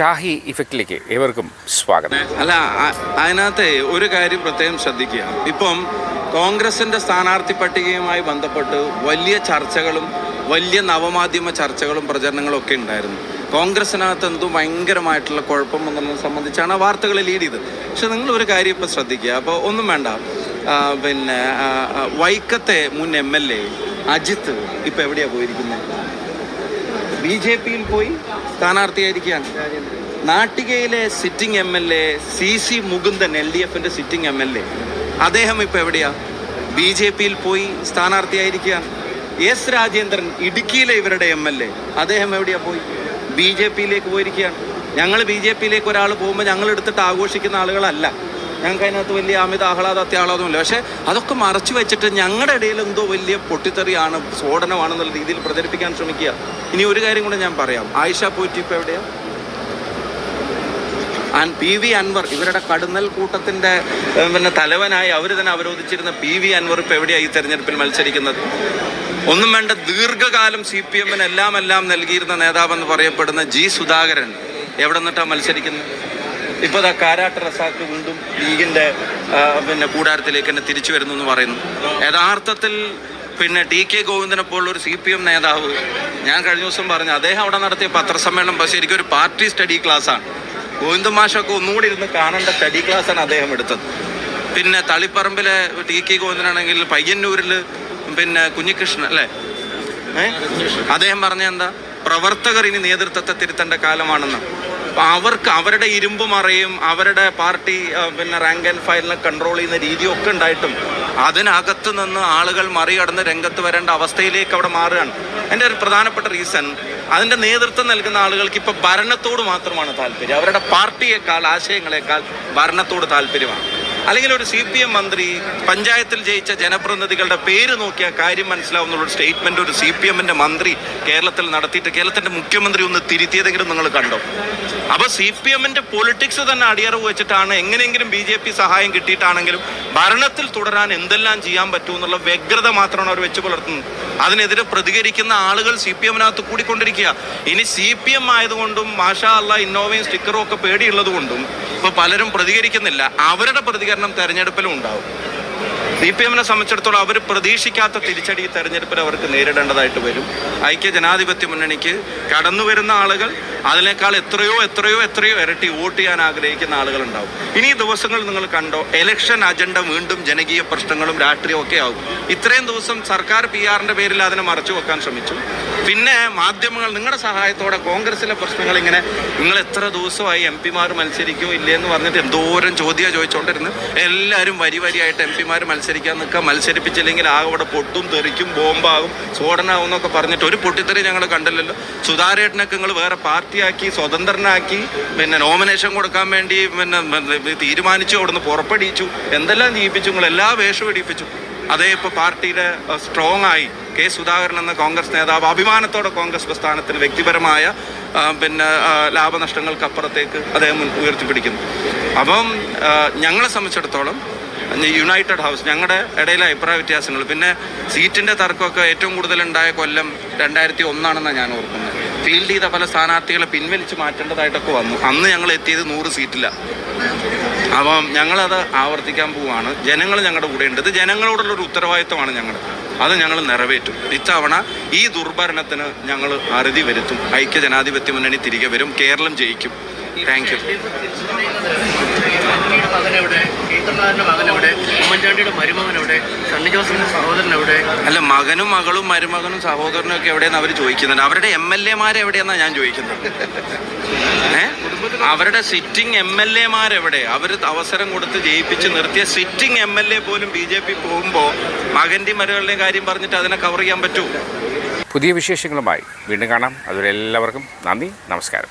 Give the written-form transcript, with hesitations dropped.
ഷാഹി ഇഫക്റ്റിലേക്ക് ഏവർക്കും സ്വാഗതം. അല്ല, അതിനകത്ത് ഒരു കാര്യം പ്രത്യേകം ശ്രദ്ധിക്കുക. ഇപ്പം കോൺഗ്രസിൻ്റെ സ്ഥാനാർത്ഥി പട്ടികയുമായി ബന്ധപ്പെട്ട് വലിയ ചർച്ചകളും വലിയ നവമാധ്യമ ചർച്ചകളും പ്രചരണങ്ങളും ഒക്കെ ഉണ്ടായിരുന്നു. കോൺഗ്രസിനകത്ത് എന്തോ ഭയങ്കരമായിട്ടുള്ള കുഴപ്പം എന്നുള്ളത് സംബന്ധിച്ചാണ് വാർത്തകൾ ലീഡ് ചെയ്തത്. പക്ഷെ നിങ്ങളൊരു കാര്യം ഇപ്പോൾ ശ്രദ്ധിക്കുക. അപ്പോൾ ഒന്നും വേണ്ട, വൈക്കത്തെ മുൻ MLA അജിത്ത് ഇപ്പോൾ എവിടെയാണ് പോയിരിക്കുന്നത്? BJP-യിൽ പോയി സ്ഥാനാർത്ഥിയായിരിക്കുകയാണ്. നാട്ടികയിലെ സിറ്റിംഗ് MLA CC മുകുന്ദൻ, LDF-ന്റെ സിറ്റിംഗ് MLA, അദ്ദേഹം ഇപ്പോൾ എവിടെയാണ്? BJP-യിൽ പോയി സ്ഥാനാർത്ഥിയായിരിക്കുകയാണ്. S രാജേന്ദ്രൻ, ഇടുക്കിയിലെ ഇവരുടെ MLA, അദ്ദേഹം എവിടെയാണ്? പോയി BJP-യിലേക്ക് പോയിരിക്കുകയാണ്. ഞങ്ങൾ BJP-യിലേക്ക് ഒരാൾ പോകുമ്പോൾ ഞങ്ങൾ എടുത്തിട്ട് ആഘോഷിക്കുന്ന ആളുകളല്ല. ഞങ്ങൾക്ക് അതിനകത്ത് വലിയ അത്യാഹ്ലാദമൊന്നുമില്ല. പക്ഷേ അതൊക്കെ മറച്ചു വെച്ചിട്ട് ഞങ്ങളുടെ ഇടയിൽ എന്തോ വലിയ പൊട്ടിത്തെറിയാണ്, സ്ഫോടനമാണെന്നുള്ള രീതിയിൽ പ്രചരിപ്പിക്കാൻ ശ്രമിക്കുക. ഇനി ഒരു കാര്യം കൂടെ ഞാൻ പറയാം. ആയിഷ പോയിട്ട് ഇപ്പോൾ എവിടെയാണ്? PV അൻവർ, ഇവരുടെ കടുന്നൽ കൂട്ടത്തിൻ്റെ തലവനായി അവർ തന്നെ അവരോധിച്ചിരുന്ന PV അൻവർ ഇപ്പോൾ എവിടെയാണ് ഈ തെരഞ്ഞെടുപ്പിൽ മത്സരിക്കുന്നത്? ഒന്നും വേണ്ട, ദീർഘകാലം CPM-ന് എല്ലാം നൽകിയിരുന്ന നേതാവെന്ന് പറയപ്പെടുന്ന G സുധാകരൻ എവിടെ നിന്നിട്ടാണ് മത്സരിക്കുന്നത്? ഇപ്പോൾ കാരാട്ട് റസാക്ക് വീണ്ടും ലീഗിൻ്റെ കൂടാരത്തിലേക്ക് തന്നെ തിരിച്ചു വരുന്നു എന്ന് പറയുന്നു. യഥാർത്ഥത്തിൽ TK ഗോവിന്ദനെ പോലുള്ളൊരു CPM നേതാവ്, ഞാൻ കഴിഞ്ഞ ദിവസം പറഞ്ഞു, അദ്ദേഹം അവിടെ നടത്തിയ പത്രസമ്മേളനം പക്ഷേ എനിക്കൊരു പാർട്ടി സ്റ്റഡി ക്ലാസ്സാണ്. ഗോവിന്ദൻ മാഷൊക്കെ ഒന്നുകൂടി ഇരുന്ന് കാണേണ്ട സ്റ്റഡി ക്ലാസ്സാണ് അദ്ദേഹം എടുത്തത്. തളിപ്പറമ്പിലെ TK ഗോവിന്ദനാണെങ്കിൽ പയ്യന്നൂരിൽ കുഞ്ഞികൃഷ്ണൻ അല്ലേ, അദ്ദേഹം പറഞ്ഞ എന്താ, പ്രവർത്തകർ ഇനി നേതൃത്വത്തെ തിരുത്തേണ്ട കാലമാണെന്ന്. അപ്പം അവർക്ക് അവരുടെ ഇരുമ്പ് മറയും അവരുടെ പാർട്ടി റാങ്ക് ആൻഡ് ഫയലിനെ കൺട്രോൾ ചെയ്യുന്ന രീതിയൊക്കെ ഉണ്ടായിട്ടും അതിനകത്ത് നിന്ന് ആളുകൾ മറികടന്ന് രംഗത്ത് വരേണ്ട അവസ്ഥയിലേക്ക് അവിടെ മാറുകയാണ്. എൻ്റെ ഒരു പ്രധാനപ്പെട്ട റീസൺ, അതിൻ്റെ നേതൃത്വം നൽകുന്ന ആളുകൾക്ക് ഇപ്പോൾ ഭരണത്തോട് മാത്രമാണ് താല്പര്യം. അവരുടെ പാർട്ടിയേക്കാൾ, ആശയങ്ങളെക്കാൾ ഭരണത്തോട് താല്പര്യമാണ്. അല്ലെങ്കിൽ ഒരു CPM മന്ത്രി പഞ്ചായത്തിൽ ജയിച്ച ജനപ്രതിനിധികളുടെ പേര് നോക്കിയാൽ കാര്യം മനസ്സിലാവുന്നുള്ളൊരു സ്റ്റേറ്റ്മെൻറ്റ് ഒരു CPM-ൻ്റെ മന്ത്രി കേരളത്തിൽ നടത്തിയിട്ട് കേരളത്തിൻ്റെ മുഖ്യമന്ത്രി ഒന്ന് തിരുത്തിയതെങ്കിലും നിങ്ങൾ കണ്ടോ? അപ്പോൾ CPM-ൻ്റെ പൊളിറ്റിക്സ് തന്നെ അടിയറവ് വെച്ചിട്ടാണ് എങ്ങനെയെങ്കിലും BJP സഹായം കിട്ടിയിട്ടാണെങ്കിലും ഭരണത്തിൽ തുടരാൻ എന്തെല്ലാം ചെയ്യാൻ പറ്റുമെന്നുള്ള വ്യഗ്രത മാത്രമാണ് അവർ വെച്ച് പുലർത്തുന്നത്. അതിനെതിരെ പ്രതികരിക്കുന്ന ആളുകൾ CPM-നകത്ത് കൂടിക്കൊണ്ടിരിക്കുക. ഇനി CPM ആയതുകൊണ്ടും മാഷാ അല്ലാ ഇന്നോവയും സ്റ്റിക്കറും ഒക്കെ പേടിയുള്ളത് കൊണ്ടും ഇപ്പോൾ പലരും പ്രതികരിക്കുന്നില്ല. അവരുടെ പ്രതികരണം തെരഞ്ഞെടുപ്പിലും ഉണ്ടാവും. CPM-നെ സംബന്ധിച്ചിടത്തോളം അവർ പ്രതീക്ഷിക്കാത്ത തിരിച്ചടി ഈ തെരഞ്ഞെടുപ്പിൽ അവർക്ക് നേരിടേണ്ടതായിട്ട് വരും. ഐക്യ ജനാധിപത്യ മുന്നണിക്ക് കടന്നു വരുന്ന ആളുകൾ അതിനേക്കാൾ എത്രയോ ഇരട്ടി വോട്ട് ചെയ്യാൻ ആഗ്രഹിക്കുന്ന ആളുകളുണ്ടാവും. ഇനി ഈ ദിവസങ്ങൾ നിങ്ങൾ കണ്ടോ, ഇലക്ഷൻ അജണ്ട വീണ്ടും ജനകീയ പ്രശ്നങ്ങളും രാഷ്ട്രീയവും ഒക്കെ ആവും. ഇത്രയും ദിവസം സർക്കാർ PR-ന്റെ പേരിൽ അതിനെ മറച്ചു വെക്കാൻ ശ്രമിച്ചു. പിന്നെ മാധ്യമങ്ങൾ നിങ്ങളുടെ സഹായത്തോടെ കോൺഗ്രസിലെ പ്രശ്നങ്ങൾ ഇങ്ങനെ, നിങ്ങൾ എത്ര ദിവസമായി MP-മാർ മത്സരിക്കുമോ ഇല്ലയെന്ന് പറഞ്ഞിട്ട് എന്തോരം ചോദിച്ചുകൊണ്ടിരുന്നു. എല്ലാവരും വരിയായിട്ട് MP-മാർ മത്സരിക്കാൻ നിൽക്കുക, മത്സരിപ്പിച്ചില്ലെങ്കിൽ അവിടെ പൊട്ടും തെറിക്കും, ബോംബാകും, സ്ഫോടനമാകും എന്നൊക്കെ പറഞ്ഞിട്ട് ഒരു പൊട്ടിത്തെറി ഞങ്ങൾ കണ്ടില്ലല്ലോ. സുധാരേട്ടനൊക്കെ നിങ്ങൾ വേറെ പാർട്ടിയാക്കി സ്വതന്ത്രനാക്കി നോമിനേഷൻ കൊടുക്കാൻ വേണ്ടി തീരുമാനിച്ചു, അവിടുന്ന് പുറപ്പെടിച്ചു, എന്തെല്ലാം ചെയ്യിപ്പിച്ചു, നിങ്ങൾ എല്ലാ വേഷവും ഇടിപ്പിച്ചു. അതേ ഇപ്പോൾ പാർട്ടിയുടെ സ്ട്രോങ് ആയി K സുധാകരൻ എന്ന കോൺഗ്രസ് നേതാവ് അഭിമാനത്തോടെ കോൺഗ്രസ് പ്രസ്ഥാനത്തിന് വ്യക്തിപരമായ ലാഭനഷ്ടങ്ങൾക്കപ്പുറത്തേക്ക് അദ്ദേഹം ഉയർത്തിപ്പിടിക്കുന്നു. അപ്പം ഞങ്ങളെ സംബന്ധിച്ചിടത്തോളം യുണൈറ്റഡ് ഹൗസ്, ഞങ്ങളുടെ ഇടയിലെ അഭിപ്രായ വ്യത്യാസങ്ങൾ, പിന്നെ സീറ്റിൻ്റെ തർക്കമൊക്കെ ഏറ്റവും കൂടുതലുണ്ടായ കൊല്ലം 2001 ഞാൻ ഓർക്കുന്നത്. ഫീൽഡ് ചെയ്ത പല സ്ഥാനാർത്ഥികളെ പിൻവലിച്ച് മാറ്റേണ്ടതായിട്ടൊക്കെ വന്നു. അന്ന് ഞങ്ങൾ എത്തിയത് 100 സീറ്റിലാണ്. അപ്പം ഞങ്ങളത് ആവർത്തിക്കാൻ പോവുകയാണ്. ജനങ്ങൾ ഞങ്ങളുടെ കൂടെയുണ്ട്. ഇത് ജനങ്ങളോടുള്ളൊരു ഉത്തരവാദിത്തമാണ് ഞങ്ങളുടെ, അത് ഞങ്ങൾ നിറവേറ്റും. ഇത്തവണ ഈ ദുർഭരണത്തിന് ഞങ്ങൾ അറുതി വരുത്തും. ഐക്യ ജനാധിപത്യ മുന്നണി തിരികെ വരും. കേരളം ജയിക്കും. Thank you. അല്ല, മകനും മകളും മരുമകനും സഹോദരനും ഒക്കെ എവിടെയെന്ന് അവർ ചോദിക്കുന്നുണ്ട്. അവരുടെ MLA-മാർ എവിടെയെന്നാണ് ഞാൻ ചോദിക്കുന്നത്. അവരുടെ സിറ്റിംഗ് MLA-മാരെവിടെ? അവർ അവസരം കൊടുത്ത് ജയിപ്പിച്ച് നിർത്തിയ സിറ്റിംഗ് MLA പോലും BJP പോകുമ്പോൾ മകൻ്റെയും മരുകളുടെയും കാര്യം പറഞ്ഞിട്ട് അതിനെ കവർ ചെയ്യാൻ പറ്റൂ? പുതിയ വിശേഷങ്ങളുമായി വീണ്ടും കാണാം. അതുവരെ എല്ലാവർക്കും നന്ദി, നമസ്കാരം.